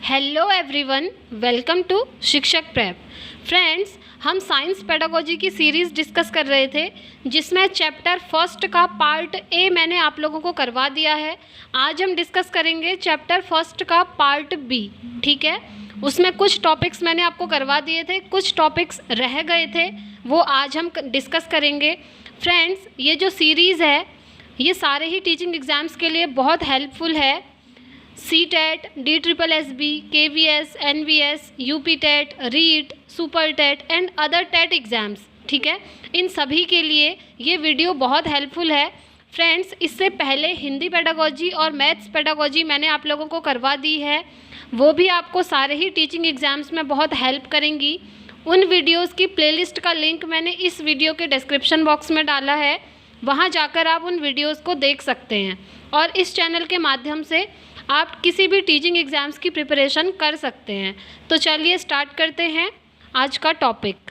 Hello everyone, welcome to शिक्षक prep. Friends, हम science pedagogy की सीरीज़ डिस्कस कर रहे थे जिसमें चैप्टर फर्स्ट का पार्ट ए मैंने आप लोगों को करवा दिया है। आज हम डिस्कस करेंगे चैप्टर फर्स्ट का पार्ट बी। ठीक है, उसमें कुछ टॉपिक्स मैंने आपको करवा दिए थे, कुछ टॉपिक्स रह गए थे, वो आज हम डिस्कस करेंगे। फ्रेंड्स, ये जो सीरीज़ है ये सारे ही टीचिंग एग्ज़ाम्स के लिए बहुत हेल्पफुल है। CTET, DSSB, KVS, NVS, UPTET, REET, super TET and other TET exams. ठीक है, इन सभी के लिए ये वीडियो बहुत हेल्पफुल है। फ्रेंड्स, इससे पहले हिंदी पेडागोजी और मैथ्स पेडागोजी मैंने आप लोगों को करवा दी है, वो भी आपको सारे ही टीचिंग एग्ज़ाम्स में बहुत हेल्प करेंगी। उन वीडियोज़ की प्लेलिस्ट का लिंक मैंने इस वीडियो के डिस्क्रिप्शन बॉक्स में डाला है, वहाँ जाकर आप उन वीडियोज़ को देख सकते हैं और इस चैनल के माध्यम से आप किसी भी टीचिंग एग्ज़ाम्स की प्रिपरेशन कर सकते हैं। तो चलिए स्टार्ट करते हैं आज का टॉपिक।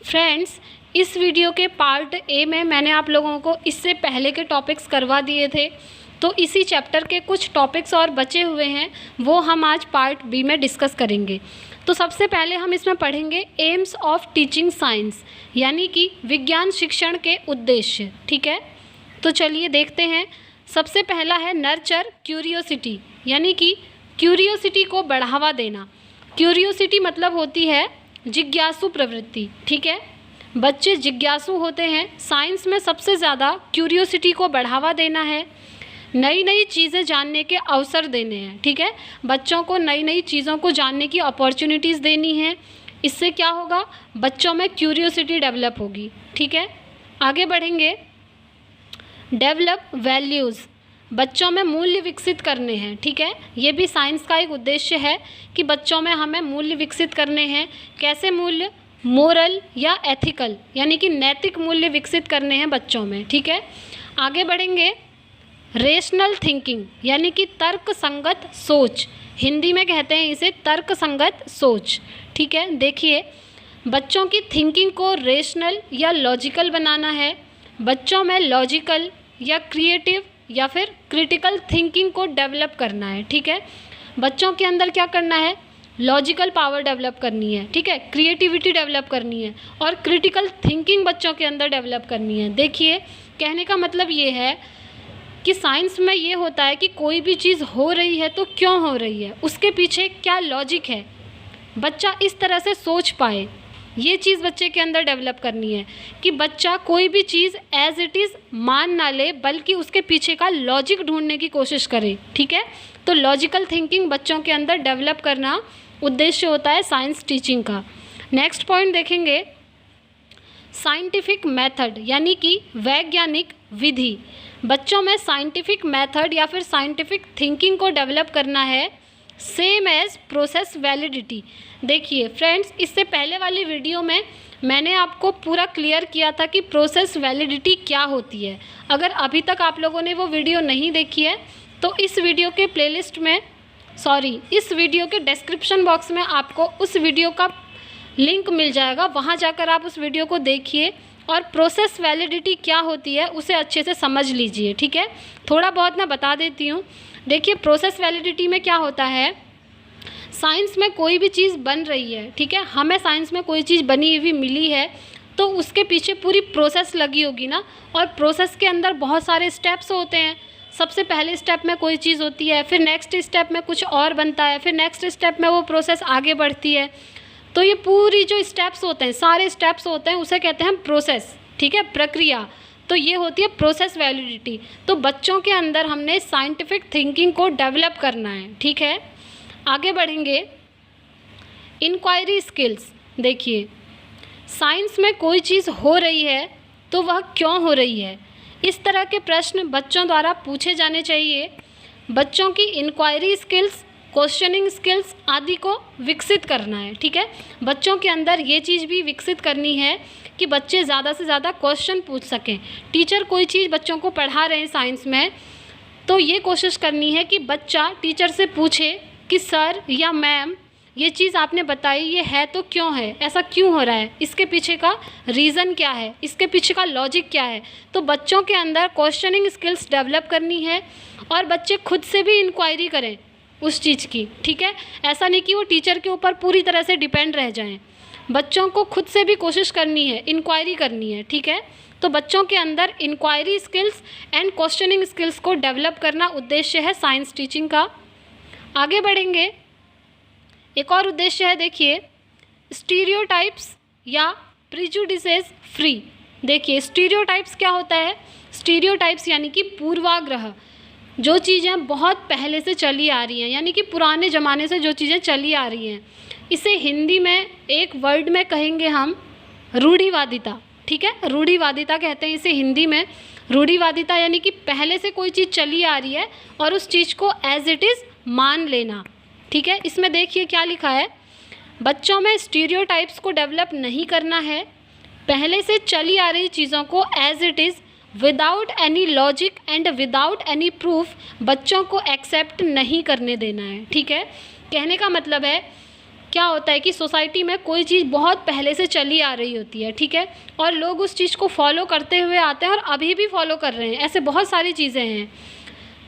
फ्रेंड्स, इस वीडियो के पार्ट ए में मैंने आप लोगों को इससे पहले के टॉपिक्स करवा दिए थे, तो इसी चैप्टर के कुछ टॉपिक्स और बचे हुए हैं, वो हम आज पार्ट बी में डिस्कस करेंगे। तो सबसे पहले हम इसमें पढ़ेंगे एम्स ऑफ टीचिंग साइंस, यानी कि विज्ञान शिक्षण के उद्देश्य। ठीक है, तो चलिए देखते हैं। सबसे पहला है नर्चर क्यूरियोसिटी, यानी कि क्यूरियोसिटी को बढ़ावा देना। क्यूरियोसिटी मतलब होती है जिज्ञासु प्रवृत्ति। ठीक है, बच्चे जिज्ञासु होते हैं। साइंस में सबसे ज़्यादा क्यूरियोसिटी को बढ़ावा देना है, नई नई चीज़ें जानने के अवसर देने हैं। ठीक है, बच्चों को नई नई चीज़ों को जानने की अपॉर्चुनिटीज़ देनी है। इससे क्या होगा, बच्चों में क्यूरियोसिटी डेवलप होगी। ठीक है, आगे बढ़ेंगे। डेवलप वैल्यूज़, बच्चों में मूल्य विकसित करने हैं। ठीक है, ये भी साइंस का एक उद्देश्य है कि बच्चों में हमें मूल्य विकसित करने हैं। कैसे मूल्य? मोरल या एथिकल, यानी कि नैतिक मूल्य विकसित करने हैं बच्चों में। ठीक है, आगे बढ़ेंगे। रेशनल थिंकिंग, यानी कि तर्क संगत सोच, हिंदी में कहते हैं इसे तर्क संगत सोच। ठीक है, देखिए, बच्चों की थिंकिंग को रेशनल या लॉजिकल बनाना है। बच्चों में लॉजिकल या क्रिएटिव या फिर क्रिटिकल थिंकिंग को डेवलप करना है। ठीक है, बच्चों के अंदर क्या करना है, लॉजिकल पावर डेवलप करनी है। ठीक है, क्रिएटिविटी डेवलप करनी है और क्रिटिकल थिंकिंग बच्चों के अंदर डेवलप करनी है। देखिए, कहने का मतलब ये है कि साइंस में ये होता है कि कोई भी चीज़ हो रही है तो क्यों हो रही है, उसके पीछे क्या लॉजिक है, बच्चा इस तरह से सोच पाए। ये चीज़ बच्चे के अंदर डेवलप करनी है कि बच्चा कोई भी चीज़ एज इट इज़ मान ना ले, बल्कि उसके पीछे का लॉजिक ढूंढने की कोशिश करे। ठीक है, तो लॉजिकल थिंकिंग बच्चों के अंदर डेवलप करना उद्देश्य होता है साइंस टीचिंग का। नेक्स्ट पॉइंट देखेंगे, साइंटिफिक मेथड, यानी कि वैज्ञानिक विधि। बच्चों में साइंटिफिक मेथड या फिर साइंटिफिक थिंकिंग को डेवलप करना है। Same as process validity. देखिए फ्रेंड्स, इससे पहले वाली वीडियो में मैंने आपको पूरा क्लियर किया था कि प्रोसेस वैलिडिटी क्या होती है। अगर अभी तक आप लोगों ने वो वीडियो नहीं देखी है तो इस वीडियो के प्लेलिस्ट में इस वीडियो के डिस्क्रिप्शन बॉक्स में आपको उस वीडियो का लिंक मिल जाएगा, वहाँ जाकर आप उस वीडियो को देखिए और प्रोसेस वैलिडिटी क्या होती है उसे अच्छे से समझ लीजिए। ठीक है, थोड़ा बहुत मैं बता देती हूँ। देखिए, प्रोसेस वैलिडिटी में क्या होता है, साइंस में कोई भी चीज़ बन रही है, ठीक है, हमें साइंस में कोई चीज़ बनी हुई मिली है तो उसके पीछे पूरी प्रोसेस लगी होगी ना, और प्रोसेस के अंदर बहुत सारे स्टेप्स होते हैं। सबसे पहले स्टेप में कोई चीज़ होती है, फिर नेक्स्ट स्टेप में कुछ और बनता है, फिर नेक्स्ट स्टेप में वो प्रोसेस आगे बढ़ती है। तो ये पूरी जो स्टेप्स होते हैं, सारे स्टेप्स होते हैं, उसे कहते हैं प्रोसेस। ठीक है, प्रक्रिया। तो ये होती है प्रोसेस वैलिडिटी। तो बच्चों के अंदर हमने साइंटिफिक थिंकिंग को डेवलप करना है। ठीक है, आगे बढ़ेंगे। Inquiry skills. देखिए, साइंस में कोई चीज़ हो रही है तो वह क्यों हो रही है, इस तरह के प्रश्न बच्चों द्वारा पूछे जाने चाहिए। बच्चों की इंक्वायरी स्किल्स, क्वेश्चनिंग स्किल्स आदि को विकसित करना है। ठीक है, बच्चों के अंदर ये चीज़ भी विकसित करनी है कि बच्चे ज़्यादा से ज़्यादा क्वेश्चन पूछ सकें। टीचर कोई चीज़ बच्चों को पढ़ा रहे हैं साइंस में, तो ये कोशिश करनी है कि बच्चा टीचर से पूछे कि सर या मैम, ये चीज़ आपने बताई ये है तो क्यों है, ऐसा क्यों हो रहा है, इसके पीछे का रीज़न क्या है, इसके पीछे का लॉजिक क्या है। तो बच्चों के अंदर क्वेश्चनिंग स्किल्स डेवलप करनी है और बच्चे खुद से भी इंक्वायरी करें उस चीज़ की, ठीक है। ऐसा नहीं कि वो टीचर के ऊपर पूरी तरह से डिपेंड रह जाएं। बच्चों को खुद से भी कोशिश करनी है, इंक्वायरी करनी है, ठीक है। तो बच्चों के अंदर inquiry skills and questioning skills को डेवलप करना उद्देश्य है साइंस टीचिंग का। आगे बढ़ेंगे, एक और उद्देश्य है, देखिए, स्टीरियोटाइप्स या प्रिजुडिसेस फ्री। देखिए स्टीरियोटाइप्स क्या होता है? स्टीरियोटाइप्स यानी कि पूर्वाग्रह, जो चीज़ें बहुत पहले से चली आ रही हैं, यानी कि पुराने ज़माने से जो चीज़ें चली आ रही हैं, इसे हिंदी में एक वर्ड में कहेंगे हम रूढ़िवादिता, ठीक है। रूढ़िवादिता कहते हैं इसे हिंदी में। रूढ़िवादिता यानी कि पहले से कोई चीज़ चली आ रही है और उस चीज़ को एज इट इज़ मान लेना, ठीक है। इसमें देखिए क्या लिखा है, बच्चों में स्टीरियोटाइप्स को डेवलप नहीं करना है, पहले से चली आ रही चीज़ों को as it is without any logic and without any proof बच्चों को एक्सेप्ट नहीं करने देना है, ठीक है। कहने का मतलब है क्या होता है कि सोसाइटी में कोई चीज़ बहुत पहले से चली आ रही होती है, ठीक है, और लोग उस चीज़ को फॉलो करते हुए आते हैं और अभी भी फॉलो कर रहे हैं, ऐसे बहुत सारी चीज़ें हैं।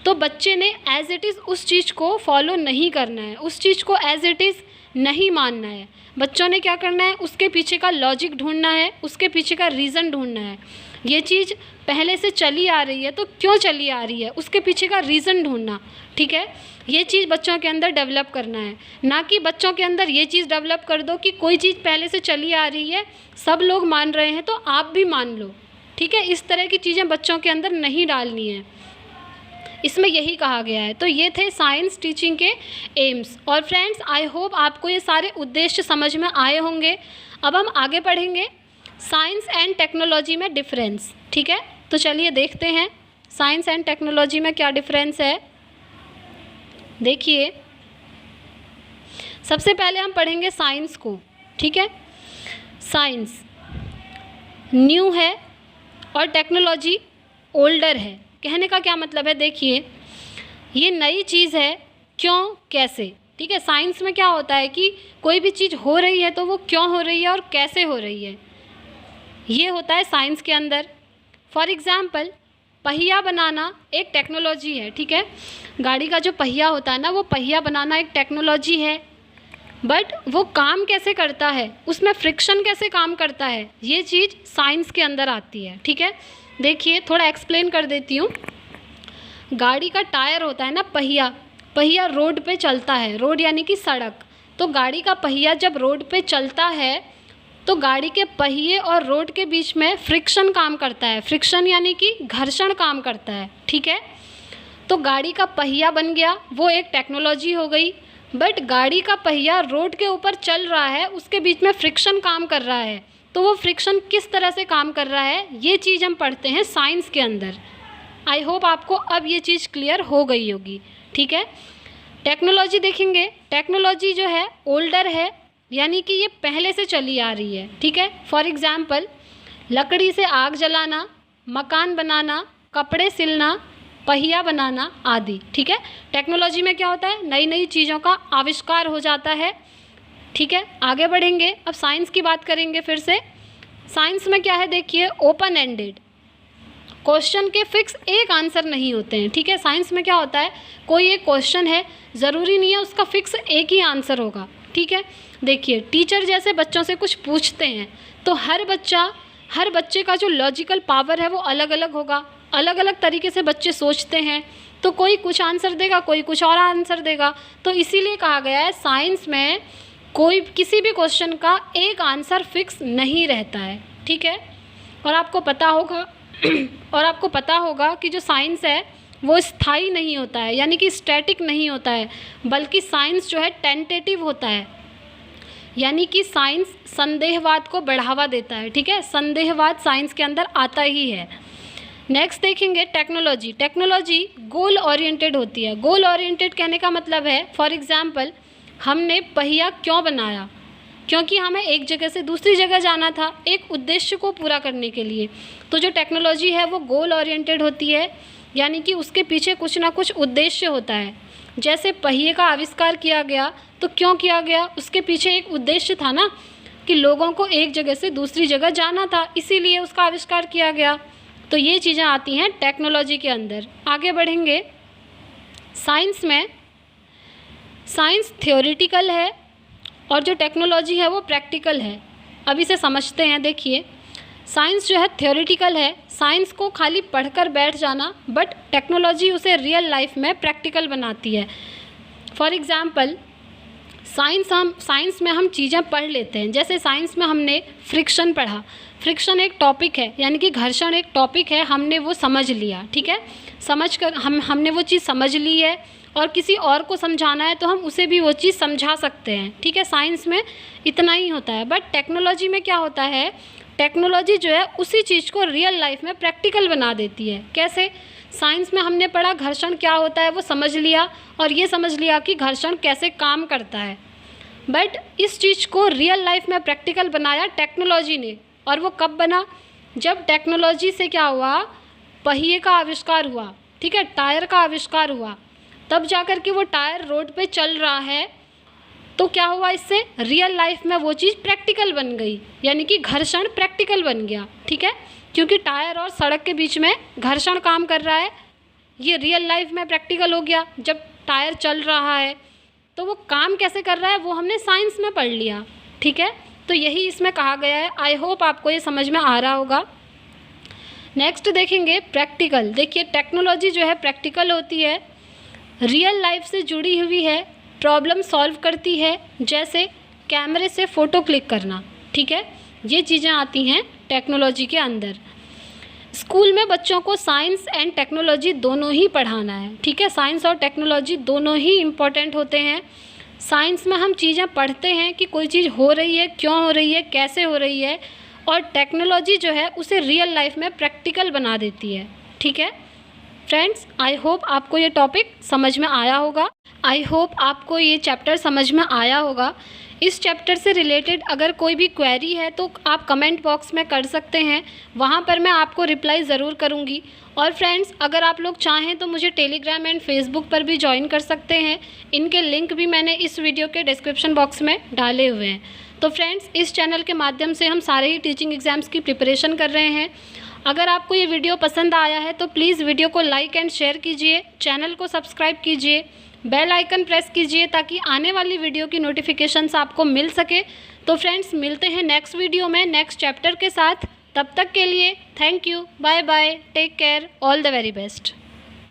तो बच्चे ने एज इट इज़ उस चीज़ को फॉलो नहीं करना है, उस चीज़ को एज इट इज़ नहीं मानना है। बच्चों ने क्या करना है, उसके पीछे का लॉजिक ढूंढना है, उसके पीछे का रीज़न ढूंढना है। ये चीज़ पहले से चली आ रही है तो क्यों चली आ रही है, उसके पीछे का रीज़न ढूंढना, ठीक है। ये चीज़ बच्चों के अंदर डेवलप करना है, ना कि बच्चों के अंदर ये चीज़ डेवलप कर दो कि कोई चीज़ पहले से चली आ रही है, सब लोग मान रहे हैं तो आप भी मान लो, ठीक है। इस तरह की चीज़ें बच्चों के अंदर नहीं डालनी है, इसमें यही कहा गया है। तो ये थे साइंस टीचिंग के एम्स। और फ्रेंड्स, आई होप आपको ये सारे उद्देश्य समझ में आए होंगे। अब हम आगे पढ़ेंगे साइंस एंड टेक्नोलॉजी में डिफरेंस, ठीक है। तो चलिए देखते हैं साइंस एंड टेक्नोलॉजी में क्या डिफरेंस है। देखिए सबसे पहले हम पढ़ेंगे साइंस को, ठीक है। साइंस न्यू है और टेक्नोलॉजी ओल्डर है। कहने का क्या मतलब है, देखिए ये नई चीज़ है, क्यों, कैसे, ठीक है। साइंस में क्या होता है कि कोई भी चीज़ हो रही है तो वो क्यों हो रही है और कैसे हो रही है, ये होता है साइंस के अंदर। फॉर एग्ज़ाम्पल पहिया बनाना एक टेक्नोलॉजी है, ठीक है। गाड़ी का जो पहिया होता है ना, वो पहिया बनाना एक टेक्नोलॉजी है, बट वो काम कैसे करता है, उसमें फ्रिक्शन कैसे काम करता है, ये चीज़ साइंस के अंदर आती है, ठीक है। देखिए थोड़ा एक्सप्लेन कर देती हूँ। गाड़ी का टायर होता है ना, पहिया, पहिया रोड पे चलता है, रोड यानी कि सड़क। तो गाड़ी का पहिया जब रोड पे चलता है तो गाड़ी के पहिए और रोड के बीच में फ्रिक्शन काम करता है, फ्रिक्शन यानी कि घर्षण काम करता है, ठीक है। तो गाड़ी का पहिया बन गया, वो एक टेक्नोलॉजी हो गई। बट गाड़ी का पहिया रोड के ऊपर चल रहा है, उसके बीच में फ्रिक्शन काम कर रहा है, तो वो फ्रिक्शन किस तरह से काम कर रहा है, ये चीज़ हम पढ़ते हैं साइंस के अंदर। आई होप आपको अब ये चीज़ क्लियर हो गई होगी, ठीक है। टेक्नोलॉजी देखेंगे, टेक्नोलॉजी जो है ओल्डर है, यानी कि ये पहले से चली आ रही है, ठीक है। फॉर एग्ज़ाम्पल लकड़ी से आग जलाना, मकान बनाना, कपड़े सिलना, पहिया बनाना आदि, ठीक है। टेक्नोलॉजी में क्या होता है, नई नई चीज़ों का आविष्कार हो जाता है, ठीक है। आगे बढ़ेंगे, अब साइंस की बात करेंगे फिर से। साइंस में क्या है, देखिए ओपन एंडेड, क्वेश्चन के फिक्स एक आंसर नहीं होते हैं, ठीक है। साइंस में क्या होता है, कोई एक क्वेश्चन है, ज़रूरी नहीं है उसका फिक्स एक ही आंसर होगा, ठीक है। देखिए टीचर जैसे बच्चों से कुछ पूछते हैं तो हर बच्चे का जो लॉजिकल पावर है वो अलग अलग होगा, अलग अलग तरीके से बच्चे सोचते हैं, तो कोई कुछ आंसर देगा, कोई कुछ और आंसर देगा। तो इसीलिए कहा गया है साइंस में कोई किसी भी क्वेश्चन का एक आंसर फिक्स नहीं रहता है, ठीक है। और आपको पता होगा कि जो साइंस है वो स्थायी नहीं होता है, यानी कि स्टैटिक नहीं होता है, बल्कि साइंस जो है टेंटेटिव होता है, यानी कि साइंस संदेहवाद को बढ़ावा देता है, ठीक है। संदेहवाद साइंस के अंदर आता ही है। नेक्स्ट देखेंगे टेक्नोलॉजी। टेक्नोलॉजी गोल ओरिएंटेड होती है। गोल ओरिएंटेड कहने का मतलब है, फॉर एग्ज़ाम्पल हमने पहिया क्यों बनाया, क्योंकि हमें एक जगह से दूसरी जगह जाना था, एक उद्देश्य को पूरा करने के लिए। तो जो टेक्नोलॉजी है वो गोल ओरिएंटेड होती है, यानी कि उसके पीछे कुछ ना कुछ उद्देश्य होता है। जैसे पहिए का आविष्कार किया गया तो क्यों किया गया, उसके पीछे एक उद्देश्य था ना, कि लोगों को एक जगह से दूसरी जगह जाना था, इसीलिए उसका आविष्कार किया गया। तो ये चीज़ें आती हैं टेक्नोलॉजी के अंदर। आगे बढ़ेंगे, साइंस में साइंस थ्योरेटिकल है और जो टेक्नोलॉजी है वो प्रैक्टिकल है। अब इसे समझते हैं। देखिए, साइंस जो है थ्योरेटिकल है, साइंस को खाली पढ़कर बैठ जाना, बट टेक्नोलॉजी उसे रियल लाइफ में प्रैक्टिकल बनाती है। फॉर एग्ज़ाम्पल, साइंस में हम चीज़ें पढ़ लेते हैं। जैसे साइंस में हमने फ्रिक्शन पढ़ा। फ्रिक्शन एक टॉपिक है, यानी कि घर्षण एक टॉपिक है, हमने वो समझ लिया। ठीक है, समझ कर हमने वो चीज़ समझ ली है और किसी और को समझाना है तो हम उसे भी वो चीज़ समझा सकते हैं। ठीक है, साइंस में इतना ही होता है। बट टेक्नोलॉजी में क्या होता है, टेक्नोलॉजी जो है उसी चीज़ को रियल लाइफ में प्रैक्टिकल बना देती है। कैसे? साइंस में हमने पढ़ा घर्षण क्या होता है वो समझ लिया और ये समझ लिया कि घर्षण कैसे काम करता है, बट इस चीज़ को रियल लाइफ में प्रैक्टिकल बनाया टेक्नोलॉजी ने। और वो कब बना? जब टेक्नोलॉजी से क्या हुआ, पहिए का आविष्कार हुआ। ठीक है, टायर का आविष्कार हुआ, तब जाकर के वो टायर रोड पे चल रहा है, तो क्या हुआ, इससे रियल लाइफ में वो चीज़ प्रैक्टिकल बन गई, यानी कि घर्षण प्रैक्टिकल बन गया। ठीक है, क्योंकि टायर और सड़क के बीच में घर्षण काम कर रहा है, ये रियल लाइफ में प्रैक्टिकल हो गया। जब टायर चल रहा है तो वो काम कैसे कर रहा है वो हमने साइंस में पढ़ लिया। ठीक है, तो यही इसमें कहा गया है। आई होप आपको ये समझ में आ रहा होगा। नेक्स्ट देखेंगे प्रैक्टिकल। देखिए, टेक्नोलॉजी जो है प्रैक्टिकल होती है, रियल लाइफ से जुड़ी हुई है, प्रॉब्लम सॉल्व करती है। जैसे कैमरे से फ़ोटो क्लिक करना। ठीक है, ये चीज़ें आती हैं टेक्नोलॉजी के अंदर। स्कूल में बच्चों को साइंस एंड टेक्नोलॉजी दोनों ही पढ़ाना है। ठीक है, साइंस और टेक्नोलॉजी दोनों ही इम्पॉर्टेंट होते हैं। साइंस में हम चीज़ें पढ़ते हैं कि कोई चीज़ हो रही है, क्यों हो रही है, कैसे हो रही है, और टेक्नोलॉजी जो है उसे रियल लाइफ में प्रैक्टिकल बना देती है। ठीक है फ्रेंड्स, आई होप आपको ये टॉपिक समझ में आया होगा। आई होप आपको ये चैप्टर समझ में आया होगा। इस चैप्टर से रिलेटेड अगर कोई भी क्वेरी है तो आप कमेंट बॉक्स में कर सकते हैं, वहाँ पर मैं आपको रिप्लाई ज़रूर करूँगी। और फ्रेंड्स, अगर आप लोग चाहें तो मुझे टेलीग्राम एंड फेसबुक पर भी ज्वाइन कर सकते हैं। इनके लिंक भी मैंने इस वीडियो के डिस्क्रिप्शन बॉक्स में डाले हुए हैं। तो फ्रेंड्स, इस चैनल के माध्यम से हम सारे ही टीचिंग एग्ज़ाम्स की प्रिपरेशन कर रहे हैं। अगर आपको ये वीडियो पसंद आया है तो प्लीज़ वीडियो को लाइक एंड शेयर कीजिए, चैनल को सब्सक्राइब कीजिए, बेल आइकन प्रेस कीजिए ताकि आने वाली वीडियो की नोटिफिकेशंस आपको मिल सके। तो फ्रेंड्स, मिलते हैं नेक्स्ट वीडियो में नेक्स्ट चैप्टर के साथ। तब तक के लिए thank you, bye bye, take care, all the very best.